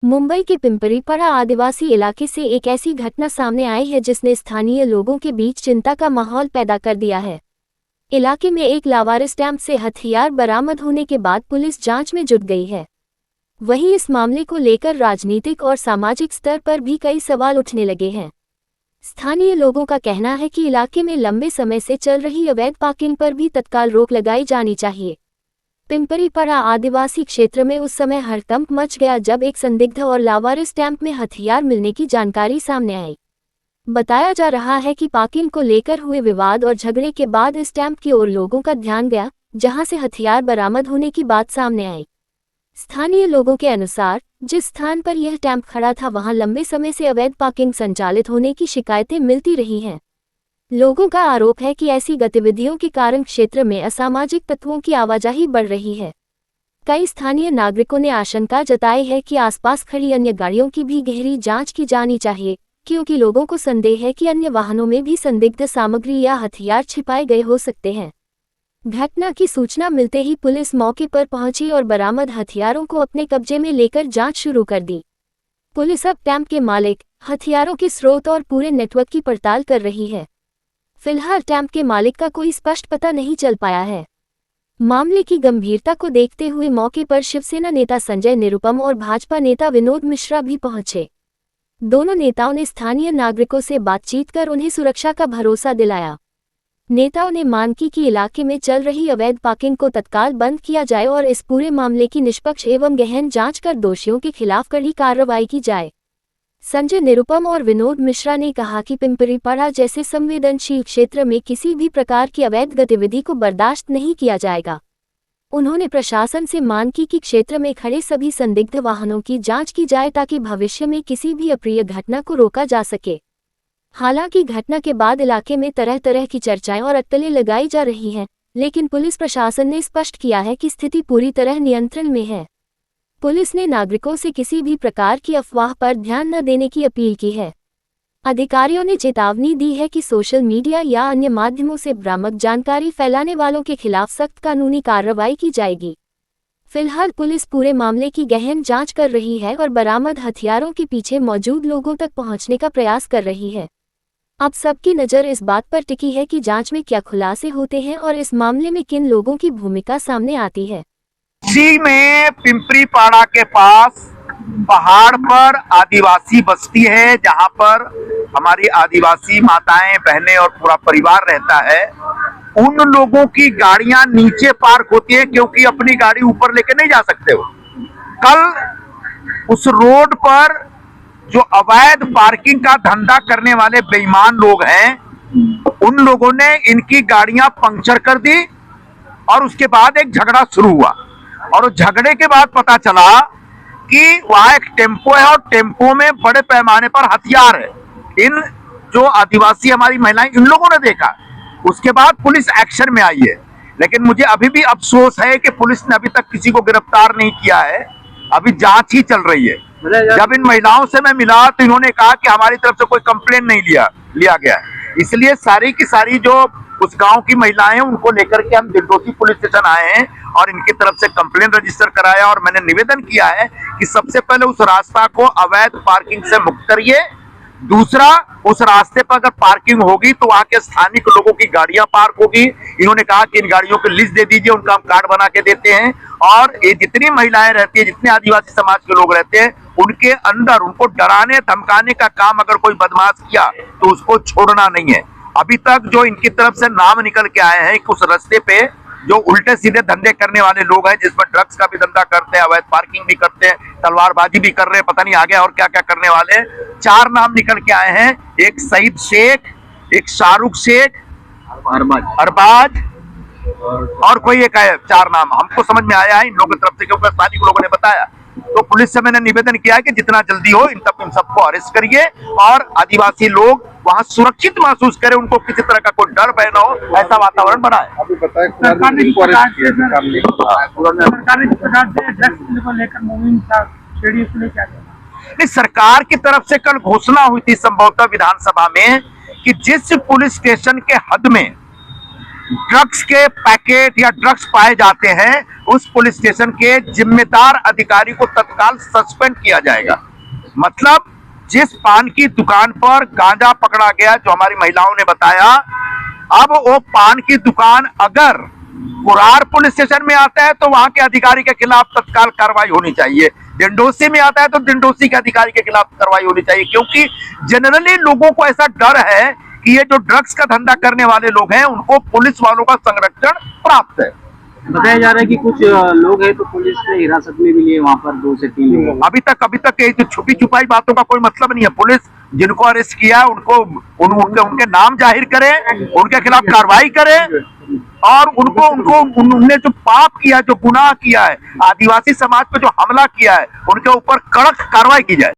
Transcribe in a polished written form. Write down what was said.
मुंबई के पिंपरीपड़ा आदिवासी इलाके से एक ऐसी घटना सामने आई है जिसने स्थानीय लोगों के बीच चिंता का माहौल पैदा कर दिया है। इलाके में एक लावारिस कैंप से हथियार बरामद होने के बाद पुलिस जांच में जुट गई है। वहीं इस मामले को लेकर राजनीतिक और सामाजिक स्तर पर भी कई सवाल उठने लगे हैं। स्थानीय लोगों का कहना है कि इलाके में लंबे समय से चल रही अवैध पार्किंग पर भी तत्काल रोक लगाई जानी चाहिए। पिंपरीपड़ा आदिवासी क्षेत्र में उस समय हड़कंप मच गया जब एक संदिग्ध और लावारिस कैंप में हथियार मिलने की जानकारी सामने आई। बताया जा रहा है कि पार्किंग को लेकर हुए विवाद और झगड़े के बाद इस कैंप की ओर लोगों का ध्यान गया, जहां से हथियार बरामद होने की बात सामने आई। स्थानीय लोगों के अनुसार जिस स्थान पर यह कैंप खड़ा था वहां लंबे समय से अवैध पार्किंग संचालित होने की शिकायतें मिलती रही हैं। लोगों का आरोप है कि ऐसी गतिविधियों के कारण क्षेत्र में असामाजिक तत्वों की आवाजाही बढ़ रही है। कई स्थानीय नागरिकों ने आशंका जताई है कि आसपास खड़ी अन्य गाड़ियों की भी गहरी जांच की जानी चाहिए, क्योंकि लोगों को संदेह है कि अन्य वाहनों में भी संदिग्ध सामग्री या हथियार छिपाए गए हो सकते हैं। घटना की सूचना मिलते ही पुलिस मौके पर पहुंची और बरामद हथियारों को अपने कब्जे में लेकर जांच शुरू कर दी। पुलिस अब कैंप के मालिक, हथियारों के स्रोत और पूरे नेटवर्क की पड़ताल कर रही है। फिलहाल कैंप के मालिक का कोई स्पष्ट पता नहीं चल पाया है। मामले की गंभीरता को देखते हुए मौके पर शिवसेना नेता संजय निरुपम और भाजपा नेता विनोद मिश्रा भी पहुंचे। दोनों नेताओं ने स्थानीय नागरिकों से बातचीत कर उन्हें सुरक्षा का भरोसा दिलाया। नेताओं ने मांग की कि इलाके में चल रही अवैध पार्किंग को तत्काल बंद किया जाए और इस पूरे मामले की निष्पक्ष एवं गहन जांच कर दोषियों के खिलाफ कड़ी कार्रवाई की जाए। संजय निरुपम और विनोद मिश्रा ने कहा कि पिंपरीपड़ा जैसे संवेदनशील क्षेत्र में किसी भी प्रकार की अवैध गतिविधि को बर्दाश्त नहीं किया जाएगा। उन्होंने प्रशासन से मांग की कि क्षेत्र में खड़े सभी संदिग्ध वाहनों की जांच की जाए ताकि भविष्य में किसी भी अप्रिय घटना को रोका जा सके। हालांकि घटना के बाद इलाके में तरह तरह की चर्चाएं और अटकलें लगाई जा रही हैं, लेकिन पुलिस प्रशासन ने स्पष्ट किया है कि स्थिति पूरी तरह नियंत्रण में है। पुलिस ने नागरिकों से किसी भी प्रकार की अफवाह पर ध्यान न देने की अपील की है। अधिकारियों ने चेतावनी दी है कि सोशल मीडिया या अन्य माध्यमों से भ्रामक जानकारी फैलाने वालों के खिलाफ सख्त कानूनी कार्रवाई की जाएगी। फिलहाल पुलिस पूरे मामले की गहन जांच कर रही है और बरामद हथियारों के पीछे मौजूद लोगों तक पहुंचने का प्रयास कर रही है। अब सबकी नज़र इस बात पर टिकी है कि जांच में क्या खुलासे होते हैं और इस मामले में किन लोगों की भूमिका सामने आती है। इसी में पिंपरीपाड़ा के पास पहाड़ पर आदिवासी बस्ती है, जहां पर हमारी आदिवासी माताएं, बहनें और पूरा परिवार रहता है। उन लोगों की गाड़ियां नीचे पार्क होती है क्योंकि अपनी गाड़ी ऊपर लेके नहीं जा सकते हो। कल उस रोड पर जो अवैध पार्किंग का धंधा करने वाले बेईमान लोग हैं, उन लोगों ने इनकी गाड़ियां पंक्चर कर दी और उसके बाद एक झगड़ा शुरू हुआ। और उस झगड़े के बाद पता चला कि वहां एक टेम्पो है और टेम्पो में बड़े पैमाने पर हथियार है। इन जो आदिवासी हमारी महिलाएं, इन लोगों ने देखा। उसके बाद पुलिस एक्शन में आई है, लेकिन मुझे अभी भी अफसोस है कि पुलिस ने अभी तक किसी को गिरफ्तार नहीं किया है। अभी जांच ही चल रही है। जब इन महिलाओं से मैं मिला तो इन्होंने कहा कि हमारी तरफ से कोई कंप्लेंट नहीं लिया गया। इसलिए सारी की सारी जो उस गांव की महिलाएं, उनको लेकर के हम दिलडोशी पुलिस स्टेशन आए हैं और इनकी तरफ से कंप्लेन रजिस्टर कराया और मैंने निवेदन किया है कि सबसे पहले उस रास्ता को अवैध पार्किंग से मुक्त करिए। दूसरा, उस रास्ते पर अगर पार्किंग होगी तो वहां के स्थानिक लोगों की गाड़ियां पार्क होगी। इन्होंने कहा कि इन गाड़ियों की लिस्ट दे दीजिए, उनका हम कार्ड बना के देते हैं। और ये जितनी महिलाएं रहती है, जितने आदिवासी समाज के लोग रहते हैं, उनके अंदर उनको डराने धमकाने का काम अगर कोई बदमाश किया तो उसको छोड़ना नहीं है। अभी तक जो इनकी तरफ से नाम निकल के आए हैं कि उस रास्ते पे जो उल्टे सीधे धंधे करने वाले लोग हैं, जिसमें ड्रग्स का भी धंधा करते हैं, अवैध पार्किंग भी करते हैं, तलवारबाजी भी कर रहे हैं, पता नहीं आगे और क्या क्या करने वाले। 4 नाम निकल के आए हैं, एक सईद शेख, एक शाहरुख शेख, अरबाज और कोई एक है। 4 नाम हमको समझ में आया है इन लोगों की तरफ से, क्योंकि स्थानीय लोगों ने बताया। तो पुलिस से मैंने निवेदन किया है कि जितना जल्दी हो इन सबको अरेस्ट करिए और आदिवासी लोग वहां सुरक्षित महसूस करें, उनको किसी तरह का कोई डर भय न हो, ऐसा वातावरण बनाए। अभी बताया सरकार की तरफ से कल घोषणा हुई थी संभवतः विधानसभा में कि जिस पुलिस स्टेशन के हद में ड्रग्स के पैकेट या ड्रग्स पाए जाते हैं, उस पुलिस स्टेशन के जिम्मेदार अधिकारी को तत्काल सस्पेंड किया जाएगा। मतलब जिस पान की दुकान पर गांजा पकड़ा गया, जो हमारी महिलाओं ने बताया, अब वो पान की दुकान अगर कुरार पुलिस स्टेशन में आता है तो वहां के अधिकारी के खिलाफ तत्काल कार्रवाई होनी चाहिए। डिंडोसी में आता है तो डिंडोसी के अधिकारी के खिलाफ कार्रवाई होनी चाहिए, क्योंकि जनरली लोगों को ऐसा डर है कि ये जो ड्रग्स का धंधा करने वाले लोग हैं उनको पुलिस वालों का संरक्षण प्राप्त है। बताया जा रहा है कि कुछ लोग हैं तो पुलिस ने हिरासत में भी लिए वहाँ पर 2 से 3 लोग। अभी तक ये तो छुपी छुपाई बातों का कोई मतलब नहीं है। पुलिस जिनको अरेस्ट किया है उनको उनके नाम जाहिर करे, उनके खिलाफ कार्रवाई करे और उन्होंने जो पाप किया, जो गुनाह किया है, आदिवासी समाज पे जो हमला किया है, उनके ऊपर कड़क कार्रवाई की जाए।